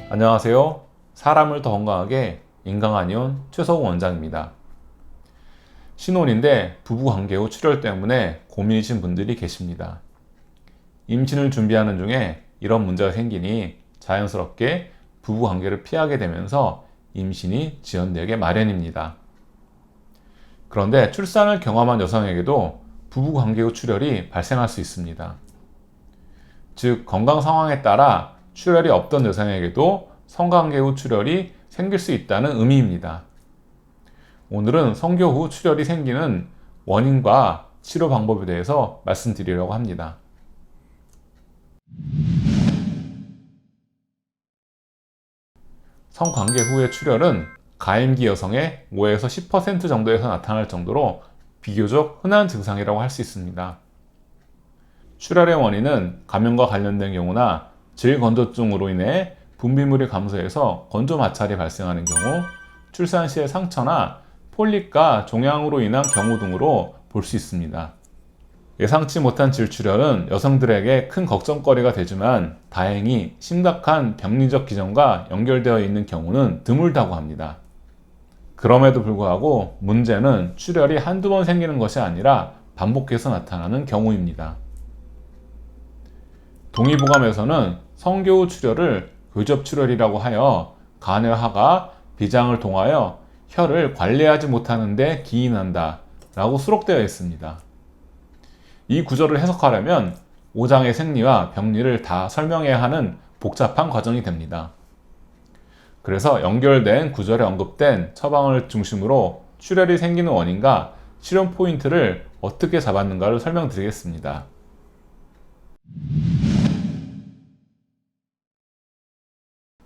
안녕하세요. 사람을 더 건강하게 인강한의원 최서우 원장입니다. 신혼인데 부부관계 후 출혈 때문에 고민이신 분들이 계십니다. 임신을 준비하는 중에 이런 문제가 생기니 자연스럽게 부부관계를 피하게 되면서 임신이 지연되게 마련입니다. 그런데 출산을 경험한 여성에게도 부부관계 후 출혈이 발생할 수 있습니다. 즉, 건강 상황에 따라 출혈이 없던 여성에게도 성관계 후 출혈이 생길 수 있다는 의미입니다. 오늘은 성교 후 출혈이 생기는 원인과 치료 방법에 대해서 말씀드리려고 합니다. 성관계 후의 출혈은 가임기 여성의 5에서 10% 정도에서 나타날 정도로 비교적 흔한 증상이라고 할 수 있습니다. 출혈의 원인은 감염과 관련된 경우나 질건조증으로 인해 분비물이 감소해서 건조 마찰이 발생하는 경우, 출산 시의 상처나 폴립과 종양으로 인한 경우 등으로 볼 수 있습니다. 예상치 못한 질출혈은 여성들에게 큰 걱정거리가 되지만 다행히 심각한 병리적 기전과 연결되어 있는 경우는 드물다고 합니다. 그럼에도 불구하고 문제는 출혈이 한두 번 생기는 것이 아니라 반복해서 나타나는 경우입니다. 동의보감에서는 성교 후 출혈을 교접출혈이라고 하여 간의 화가 비장을 통하여 혀를 관리하지 못하는 데 기인한다 라고 수록되어 있습니다. 이 구절을 해석하려면 오장의 생리와 병리를 다 설명해야 하는 복잡한 과정이 됩니다. 그래서 연결된 구절에 언급된 처방을 중심으로 출혈이 생기는 원인과 치료 포인트를 어떻게 잡았는가를 설명드리겠습니다.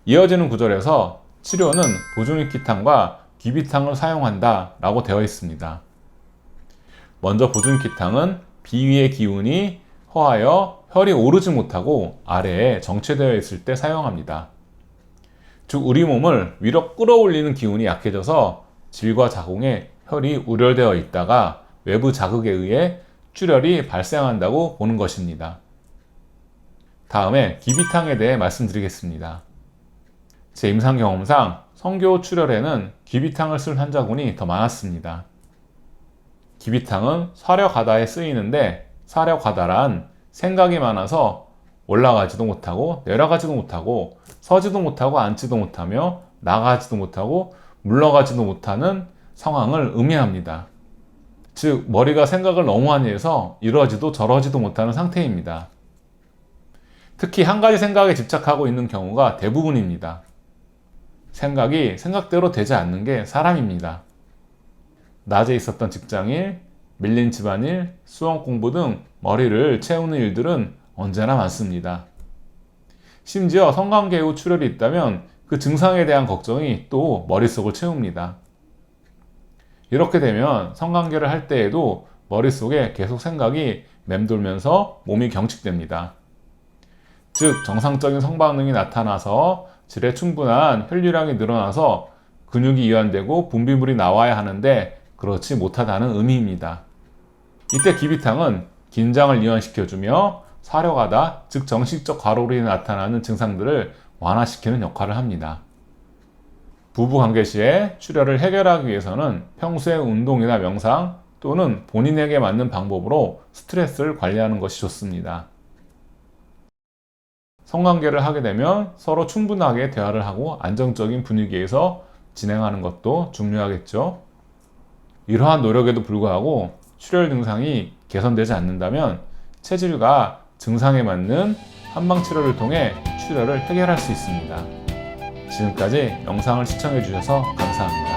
이어지는 구절에서 치료는 보존기탕과 귀비탕을 사용한다 라고 되어 있습니다. 먼저 보존기탕은 비위의 기운이 허하여 혈이 오르지 못하고 아래에 정체되어 있을 때 사용합니다. 즉, 우리 몸을 위로 끌어올리는 기운이 약해져서 질과 자궁에 혈이 우려되어 있다가 외부 자극에 의해 출혈이 발생한다고 보는 것입니다. 다음에 귀비탕에 대해 말씀드리겠습니다. 제 임상 경험상 성교 출혈에는 귀비탕을 쓸 환자군이 더 많았습니다. 귀비탕은 사려가다에 쓰이는데, 사려가다란 생각이 많아서 올라가지도 못하고 내려가지도 못하고 서지도 못하고 앉지도 못하며 나가지도 못하고 물러가지도 못하는 상황을 의미합니다. 즉, 머리가 생각을 너무 많이 해서 이러지도 저러지도 못하는 상태입니다. 특히 한 가지 생각에 집착하고 있는 경우가 대부분입니다. 생각이 생각대로 되지 않는 게 사람입니다. 낮에 있었던 직장일, 밀린 집안일, 수험 공부 등 머리를 채우는 일들은 언제나 많습니다. 심지어 성관계 후 출혈이 있다면 그 증상에 대한 걱정이 또 머릿속을 채웁니다. 이렇게 되면 성관계를 할 때에도 머릿속에 계속 생각이 맴돌면서 몸이 경직됩니다. 즉, 정상적인 성반응이 나타나서 질에 충분한 혈류량이 늘어나서 근육이 이완되고 분비물이 나와야 하는데 그렇지 못하다는 의미입니다. 이때 귀비탕은 긴장을 이완시켜주며 사려가다, 즉 정식적 과로로 인해 나타나는 증상들을 완화시키는 역할을 합니다. 부부관계 시에 출혈을 해결하기 위해서는 평소에 운동이나 명상 또는 본인에게 맞는 방법으로 스트레스를 관리하는 것이 좋습니다. 성관계를 하게 되면 서로 충분하게 대화를 하고 안정적인 분위기에서 진행하는 것도 중요하겠죠. 이러한 노력에도 불구하고 출혈 증상이 개선되지 않는다면 체질과 증상에 맞는 한방치료를 통해 출혈을 해결할 수 있습니다. 지금까지 영상을 시청해 주셔서 감사합니다.